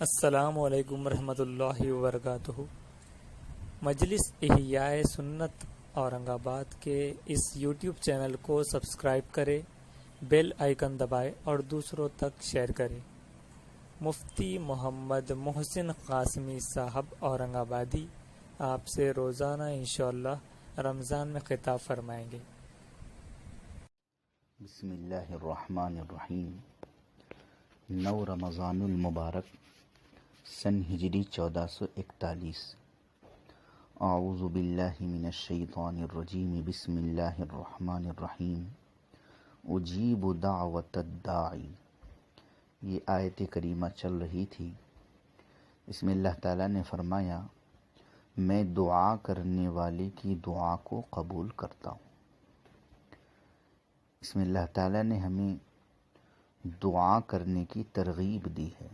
السلام علیکم ورحمۃ اللہ وبرکاتہ۔ مجلس احیاء سنت اورنگ آباد کے اس یوٹیوب چینل کو سبسکرائب کریں، بیل آئیکن دبائیں اور دوسروں تک شیئر کریں۔ مفتی محمد محسن قاسمی صاحب اورنگ آبادی آپ سے روزانہ انشاءاللہ رمضان میں خطاب فرمائیں گے۔ بسم اللہ الرحمن الرحیم۔ 9 رمضان المبارک سن ہجری 1441۔ اعوذ باللہ من الشیطان الرجیم، بسم اللہ الرحمن الرحیم۔ اجیب دعوت الداعی، یہ آیت کریمہ چل رہی تھی۔ اس میں اللہ تعالیٰ نے فرمایا، میں دعا کرنے والے کی دعا کو قبول کرتا ہوں۔ اس میں اللہ تعالیٰ نے ہمیں دعا کرنے کی ترغیب دی ہے۔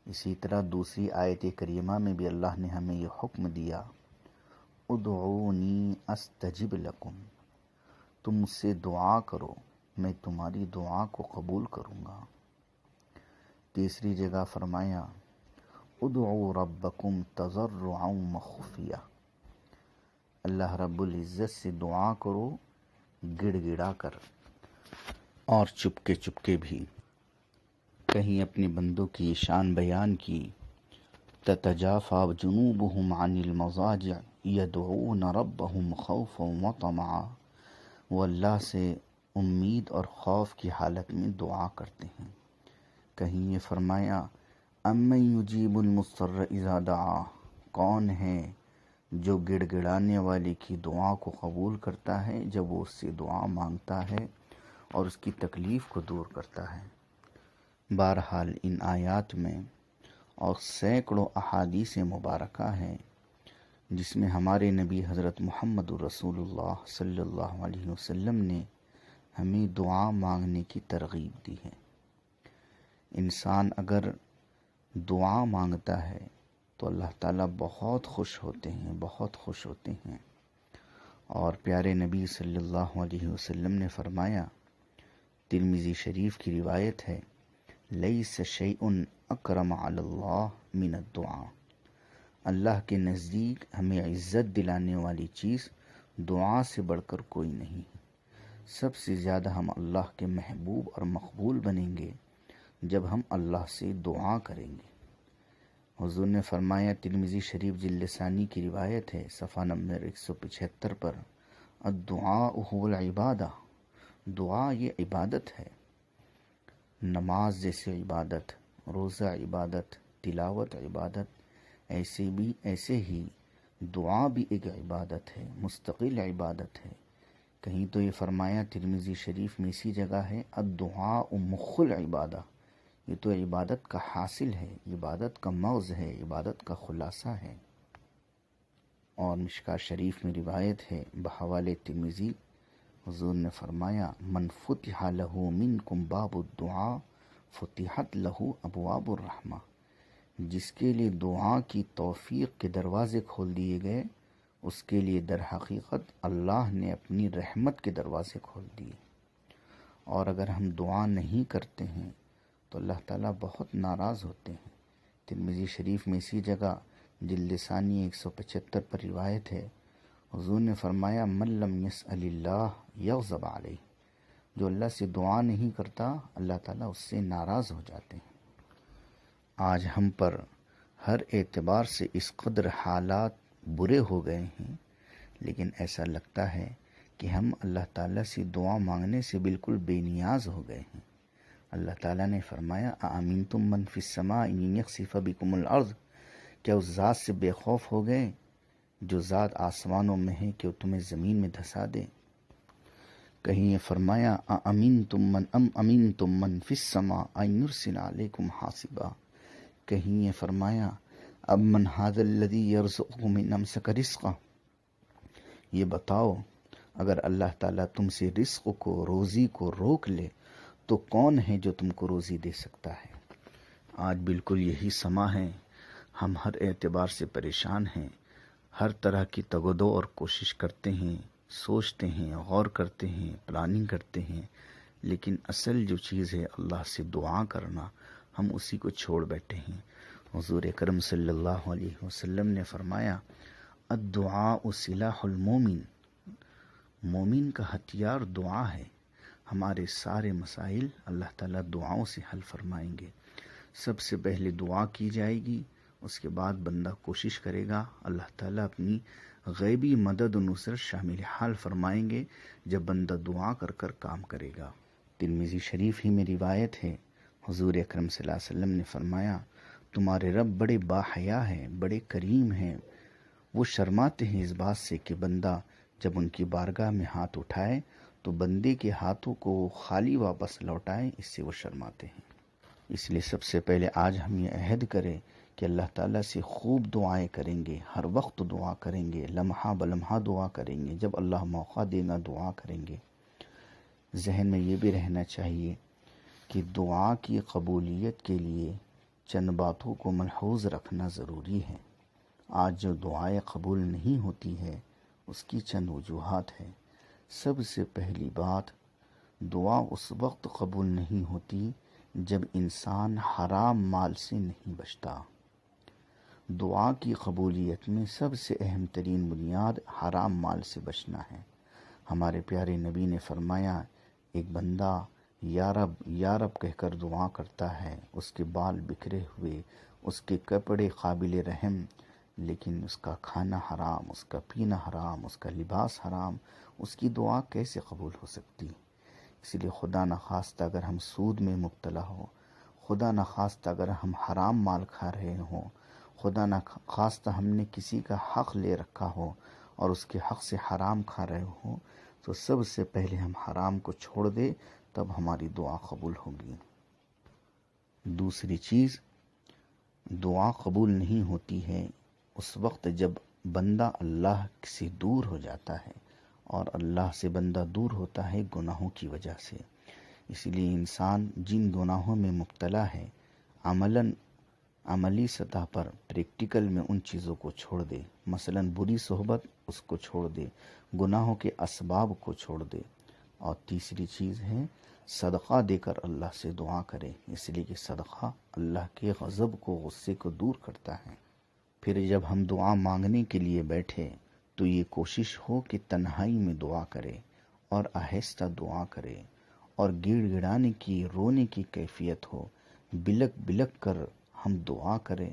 اسی طرح دوسری آیت کریمہ میں بھی اللہ نے ہمیں یہ حکم دیا، ادعونی استجب لکم، تم مجھ سے دعا کرو میں تمہاری دعا کو قبول کروں گا۔ تیسری جگہ فرمایا، ادعوا ربکم تضرعا وخفیہ، اللہ رب العزت سے دعا کرو گڑ گڑا کر اور چپکے چپکے بھی۔ کہیں اپنے بندوں کی شان بیان کی، تتجافی جنوبہم عن المضاجع یدعون ربہم خوفا وطمعا، وہ اللہ سے امید اور خوف کی حالت میں دعا کرتے ہیں۔ کہیں یہ فرمایا، امن یجیب المضطر اذا دعا، کون ہے جو گڑ گڑانے والے کی دعا کو قبول کرتا ہے جب وہ اس سے دعا مانگتا ہے اور اس کی تکلیف کو دور کرتا ہے۔ بہرحال ان آیات میں اور سینکڑوں احادیث مبارکہ ہیں جس میں ہمارے نبی حضرت محمد رسول اللہ صلی اللہ علیہ وسلم نے ہمیں دعا مانگنے کی ترغیب دی ہے۔ انسان اگر دعا مانگتا ہے تو اللہ تعالیٰ بہت خوش ہوتے ہیں، بہت خوش ہوتے ہیں۔ اور پیارے نبی صلی اللہ علیہ وسلم نے فرمایا، ترمذی شریف کی روایت ہے، لیس شیء اکرم علی اللہ من الدعاء، اللہ کے نزدیک ہمیں عزت دلانے والی چیز دعا سے بڑھ کر کوئی نہیں۔ سب سے زیادہ ہم اللہ کے محبوب اور مقبول بنیں گے جب ہم اللہ سے دعا کریں گے۔ حضور نے فرمایا، ترمذی شریف جلد ثانی کی روایت ہے، صفحہ نمبر 175 پر، الدعاء هو العبادہ، دعا یہ عبادت ہے۔ نماز جیسے عبادت، روزہ عبادت، تلاوت عبادت، ایسے ہی دعا بھی ایک عبادت ہے، مستقل عبادت ہے۔ کہیں تو یہ فرمایا ترمذی شریف میں اسی جگہ ہے، الدعاء مخ العبادہ، یہ تو عبادت کا حاصل ہے، عبادت کا مغز ہے، عبادت کا خلاصہ ہے۔ اور مشکوٰۃ شریف میں روایت ہے بحوالِ ترمذی، حضور نے فرمایا، من فتح لہ منکم باب الدعاء فتحت لہ ابواب الرحمہ، جس کے لیے دعا کی توفیق کے دروازے کھول دیے گئے اس کے لیے در حقیقت اللہ نے اپنی رحمت کے دروازے کھول دیے۔ اور اگر ہم دعا نہیں کرتے ہیں تو اللہ تعالیٰ بہت ناراض ہوتے ہیں۔ ترمذی شریف میں اسی جگہ جلد ثانی 175 پر روایت ہے، حضور نے فرمایا، من لم یسأل اللہ یغضب علیہ، جو اللہ سے دعا نہیں کرتا اللہ تعالیٰ اس سے ناراض ہو جاتے ہیں۔ آج ہم پر ہر اعتبار سے اس قدر حالات برے ہو گئے ہیں، لیکن ایسا لگتا ہے کہ ہم اللہ تعالیٰ سے دعا مانگنے سے بالکل بے نیاز ہو گئے ہیں۔ اللہ تعالیٰ نے فرمایا، اَأَمِنْتُم مَّن فِي السَّمَاءِ أَن يَخْسِفَ بِكُمُ الْأَرْضَ، کیا اس ذات سے بے خوف ہو گئے جو ذات آسمانوں میں ہے کہ وہ تمہیں زمین میں دھسا دے۔ کہیں یہ فرمایا، أَأَمِنْتُم مَّن فِي السَّمَاءِ أَن يُرْسِلَ عَلَيْكُمْ حَاصِبًا، کہیں یہ فرمایا، أَمَّنْ هَٰذَا الَّذِي يَرْزُقُكُم إِنْ أَمْسَكَ رِزْقَهُ، یہ بتاؤ اگر اللہ تعالیٰ تم سے رزق کو، روزی کو روک لے تو کون ہے جو تم کو روزی دے سکتا ہے؟ آج بالکل یہی سما ہے، ہم ہر اعتبار سے پریشان ہیں، ہر طرح کی تگودو اور کوشش کرتے ہیں، سوچتے ہیں، غور کرتے ہیں، پلاننگ کرتے ہیں، لیکن اصل جو چیز ہے اللہ سے دعا کرنا، ہم اسی کو چھوڑ بیٹھے ہیں۔ حضور اکرم صلی اللہ علیہ وسلم نے فرمایا الدعاء سلاح المومن، مومن کا ہتھیار دعا ہے۔ ہمارے سارے مسائل اللہ تعالیٰ دعاؤں سے حل فرمائیں گے۔ سب سے پہلے دعا کی جائے گی، اس کے بعد بندہ کوشش کرے گا، اللہ تعالیٰ اپنی غیبی مدد و نصرت شامل حال فرمائیں گے جب بندہ دعا کر کر کام کرے گا۔ ترمذی شریف ہی میں روایت ہے، حضور اکرم صلی اللہ علیہ وسلم نے فرمایا تمہارے رب بڑے باحیا ہیں، بڑے کریم ہیں، وہ شرماتے ہیں اس بات سے کہ بندہ جب ان کی بارگاہ میں ہاتھ اٹھائے تو بندے کے ہاتھوں کو خالی واپس لوٹائے، اس سے وہ شرماتے ہیں۔ اس لیے سب سے پہلے آج ہم یہ عہد کریں کہ اللہ تعالیٰ سے خوب دعائیں کریں گے، ہر وقت دعا کریں گے، لمحہ بلمحہ دعا کریں گے، جب اللہ موقع دے گا دعا کریں گے۔ ذہن میں یہ بھی رہنا چاہیے کہ دعا کی قبولیت کے لیے چند باتوں کو ملحوظ رکھنا ضروری ہے۔ آج جو دعائیں قبول نہیں ہوتی ہے اس کی چند وجوہات ہیں۔ سب سے پہلی بات، دعا اس وقت قبول نہیں ہوتی جب انسان حرام مال سے نہیں بچتا۔ دعا کی قبولیت میں سب سے اہم ترین بنیاد حرام مال سے بچنا ہے۔ ہمارے پیارے نبی نے فرمایا ایک بندہ یا رب یا رب کہہ کر دعا کرتا ہے، اس کے بال بکھرے ہوئے، اس کے کپڑے قابل رحم، لیکن اس کا کھانا حرام، اس کا پینا حرام، اس کا لباس حرام، اس کی دعا کیسے قبول ہو سکتی؟ اس لیے خدا نخواستہ اگر ہم سود میں مبتلا ہو، خدا نخواستہ اگر ہم حرام مال کھا رہے ہوں، خدا نخواستہ ہم نے کسی کا حق لے رکھا ہو اور اس کے حق سے حرام کھا رہے ہوں، تو سب سے پہلے ہم حرام کو چھوڑ دیں، تب ہماری دعا قبول ہوگی۔ دوسری چیز، دعا قبول نہیں ہوتی ہے اس وقت جب بندہ اللہ سے دور ہو جاتا ہے، اور اللہ سے بندہ دور ہوتا ہے گناہوں کی وجہ سے۔ اس لیے انسان جن گناہوں میں مبتلا ہے عملی سطح پر پریکٹیکل میں ان چیزوں کو چھوڑ دے، مثلا بری صحبت اس کو چھوڑ دے، گناہوں کے اسباب کو چھوڑ دے۔ اور تیسری چیز ہے صدقہ دے کر اللہ سے دعا کرے، اس لیے کہ صدقہ اللہ کے غضب کو، غصے کو دور کرتا ہے۔ پھر جب ہم دعا مانگنے کے لیے بیٹھے تو یہ کوشش ہو کہ تنہائی میں دعا کرے اور آہستہ دعا کرے، اور گڑ گڑانے کی، رونے کی کیفیت ہو، بلک بلک کر ہم دعا کریں،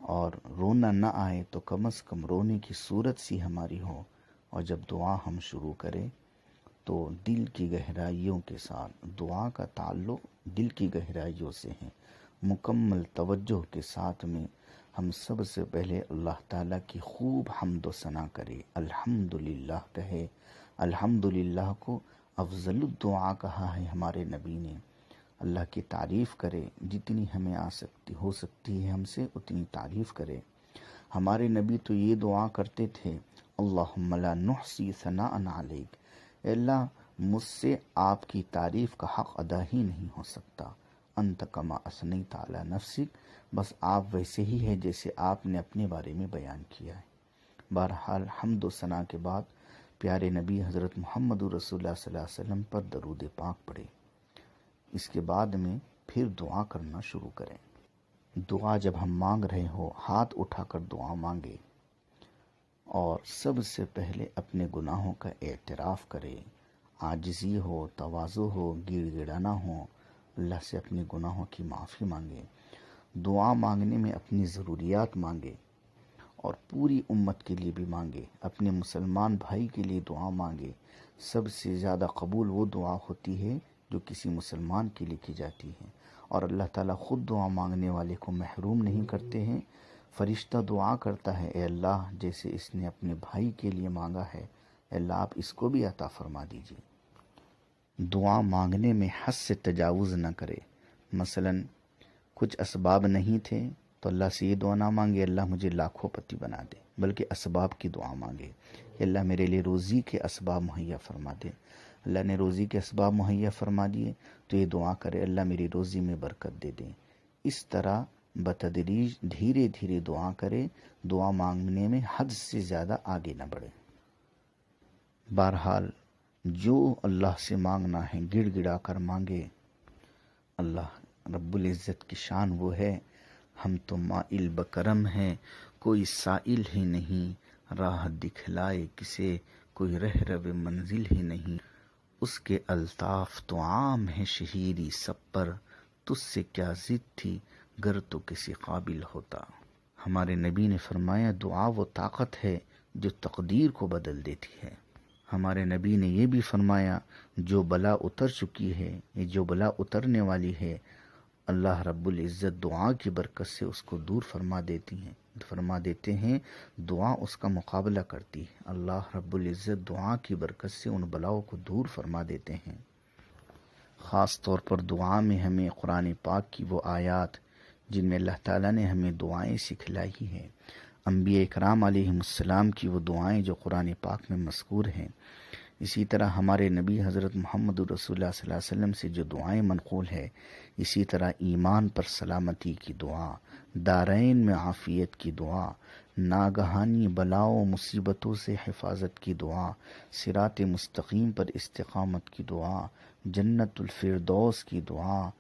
اور رونا نہ آئے تو کم از کم رونے کی صورت سی ہماری ہو، اور جب دعا ہم شروع کریں تو دل کی گہرائیوں کے ساتھ، دعا کا تعلق دل کی گہرائیوں سے ہے، مکمل توجہ کے ساتھ میں ہم سب سے پہلے اللہ تعالیٰ کی خوب حمد و ثنا کرے، الحمدللہ کہے۔ الحمدللہ کو افضل الدعا کہا ہے ہمارے نبی نے۔ اللہ کی تعریف کرے، جتنی ہمیں ہو سکتی ہے ہم سے اتنی تعریف کرے۔ ہمارے نبی تو یہ دعا کرتے تھے اللہم لا نحصی ثناء علیک، اے اللہ مجھ سے آپ کی تعریف کا حق ادا ہی نہیں ہو سکتا، انت کما اثنیت علی نفسک، بس آپ ویسے ہی ہے جیسے آپ نے اپنے بارے میں بیان کیا ہے۔ بہرحال حمد و ثنا کے بعد پیارے نبی حضرت محمد رسول اللہ صلی اللہ علیہ وسلم پر درود پاک پڑھے۔ اس کے بعد میں پھر دعا کرنا شروع کریں۔ دعا جب ہم مانگ رہے ہو، ہاتھ اٹھا کر دعا مانگے، اور سب سے پہلے اپنے گناہوں کا اعتراف کرے، عاجزی ہو، تواضع ہو، گڑ گڑانا ہو، اللہ سے اپنے گناہوں کی معافی مانگے۔ دعا مانگنے میں اپنی ضروریات مانگے، اور پوری امت کے لیے بھی مانگے، اپنے مسلمان بھائی کے لیے دعا مانگے۔ سب سے زیادہ قبول وہ دعا ہوتی ہے جو کسی مسلمان کے لیے کی جاتی ہے، اور اللہ تعالیٰ خود دعا مانگنے والے کو محروم نہیں کرتے ہیں۔ فرشتہ دعا کرتا ہے اے اللہ جیسے اس نے اپنے بھائی کے لیے مانگا ہے، اے اللہ آپ اس کو بھی عطا فرما دیجیے۔ دعا مانگنے میں حد سے تجاوز نہ کرے۔ مثلا کچھ اسباب نہیں تھے تو اللہ سے یہ دعا نہ مانگے اللہ مجھے لاکھوں پتی بنا دے، بلکہ اسباب کی دعا مانگے کہ اللہ میرے لیے روزی کے اسباب مہیا فرما دے۔ اللہ نے روزی کے اسباب مہیا فرما دیے تو یہ دعا کرے اللہ میری روزی میں برکت دے دے۔ اس طرح بتدریج دھیرے دھیرے دعا کرے، دعا مانگنے میں حد سے زیادہ آگے نہ بڑھے۔ بہرحال جو اللہ سے مانگنا ہے گڑ گڑا کر مانگے، اللہ رب العزت کی شان وہ ہے، ہم تو مائل بکرم ہیں، کوئی سائل ہی نہیں، راہ دکھلائے کسے کوئی رہ رو منزل ہی نہیں۔ اس کے الطاف تو عام ہے شہیری سب پر، تجھ سے کیا ضد تھی گر تو کسی قابل ہوتا۔ ہمارے نبی نے فرمایا دعا وہ طاقت ہے جو تقدیر کو بدل دیتی ہے۔ ہمارے نبی نے یہ بھی فرمایا جو بلا اتر چکی ہے، یہ جو بلا اترنے والی ہے، اللہ رب العزت دعا کی برکت سے اس کو دور فرما دیتے ہیں، دعا اس کا مقابلہ کرتی ہے۔ اللہ رب العزت دعا کی برکت سے ان بلاؤں کو دور فرما دیتے ہیں۔ خاص طور پر دعا میں ہمیں قرآن پاک کی وہ آیات جن میں اللہ تعالیٰ نے ہمیں دعائیں سکھلائی ہیں، انبیاء کرام علیہ السلام کی وہ دعائیں جو قرآن پاک میں مذکور ہیں، اسی طرح ہمارے نبی حضرت محمد رسول اللہ صلی اللہ علیہ وسلم سے جو دعائیں منقول ہے، اسی طرح ایمان پر سلامتی کی دعا، دارین میں عافیت کی دعا، ناگہانی بلاؤں مصیبتوں سے حفاظت کی دعا، صراط مستقیم پر استقامت کی دعا، جنت الفردوس کی دعا،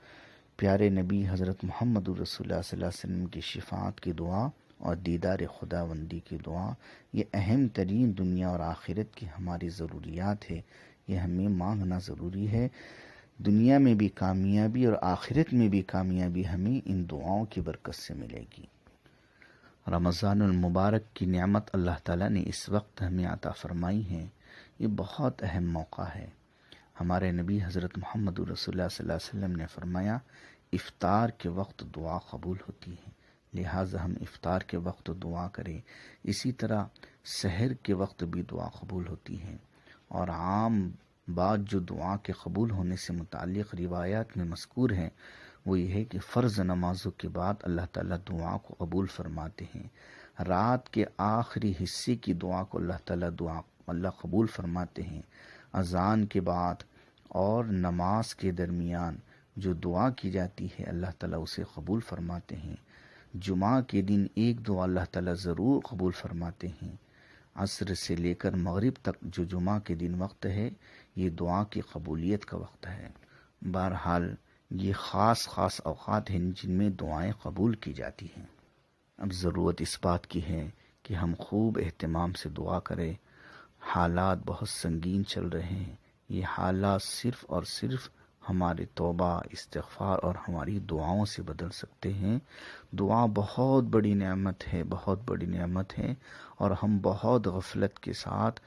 پیارے نبی حضرت محمد رسول اللہ صلی اللہ علیہ وسلم کی شفاعت کی دعا اور دیدار خداوندی کی دعا، یہ اہم ترین دنیا اور آخرت کی ہماری ضروریات ہے، یہ ہمیں مانگنا ضروری ہے۔ دنیا میں بھی کامیابی اور آخرت میں بھی کامیابی ہمیں ان دعاؤں کی برکت سے ملے گی۔ رمضان المبارک کی نعمت اللہ تعالیٰ نے اس وقت ہمیں عطا فرمائی ہے، یہ بہت اہم موقع ہے۔ ہمارے نبی حضرت محمد رسول اللہ صلی اللہ علیہ وسلم نے فرمایا افطار کے وقت دعا قبول ہوتی ہے، لہٰذا ہم افطار کے وقت دعا کریں۔ اسی طرح سحر کے وقت بھی دعا قبول ہوتی ہے، اور عام بات جو دعا کے قبول ہونے سے متعلق روایات میں مذکور ہے وہ یہ ہے کہ فرض نمازوں کے بعد اللہ تعالیٰ دعا کو قبول فرماتے ہیں، رات کے آخری حصے کی دعا کو اللہ قبول فرماتے ہیں، اذان کے بعد اور نماز کے درمیان جو دعا کی جاتی ہے اللہ تعالیٰ اسے قبول فرماتے ہیں۔ جمعہ کے دن ایک دعا اللہ تعالیٰ ضرور قبول فرماتے ہیں۔ عصر سے لے کر مغرب تک جو جمعہ کے دن وقت ہے یہ دعا کی قبولیت کا وقت ہے۔ بہرحال یہ خاص اوقات ہیں جن میں دعائیں قبول کی جاتی ہیں۔ اب ضرورت اس بات کی ہے کہ ہم خوب اہتمام سے دعا کریں۔ حالات بہت سنگین چل رہے ہیں، یہ حالات صرف اور صرف ہمارے توبہ، استغفار اور ہماری دعاؤں سے بدل سکتے ہیں۔ دعا بہت بڑی نعمت ہے اور ہم بہت غفلت کے ساتھ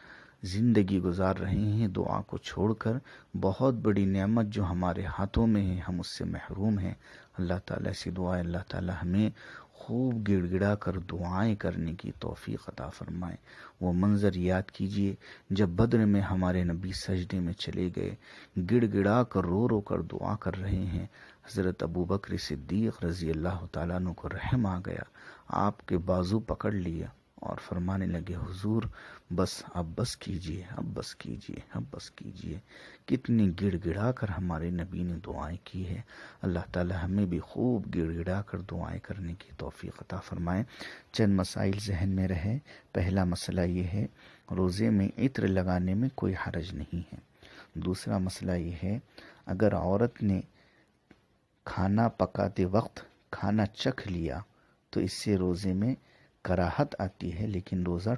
زندگی گزار رہے ہیں دعا کو چھوڑ کر۔ بہت بڑی نعمت جو ہمارے ہاتھوں میں ہے ہم اس سے محروم ہیں۔ اللہ تعالیٰ سے دعا ہے اللہ تعالیٰ ہمیں خوب گڑ گڑا کر دعائیں کرنے کی توفیق عطا فرمائے۔ وہ منظر یاد کیجئے جب بدر میں ہمارے نبی سجدے میں چلے گئے، گڑ گڑا کر رو کر دعا کر رہے ہیں۔ حضرت ابوبکر صدیق رضی اللہ تعالیٰ عنہ کو رحم آ گیا، آپ کے بازو پکڑ لیا اور فرمانے لگے حضور اب بس کیجئے۔ کتنی گڑ گڑا کر ہمارے نبی نے دعائیں کی ہے۔ اللہ تعالی ہمیں بھی خوب گڑ گڑا کر دعائیں کرنے کی توفیق عطا فرمائے۔ چند مسائل ذہن میں رہے۔ پہلا مسئلہ یہ ہے روزے میں عطر لگانے میں کوئی حرج نہیں ہے۔ دوسرا مسئلہ یہ ہے اگر عورت نے کھانا پکاتے وقت کھانا چکھ لیا تو اس سے روزے میں کراہت آتی ہے لیکن روزہ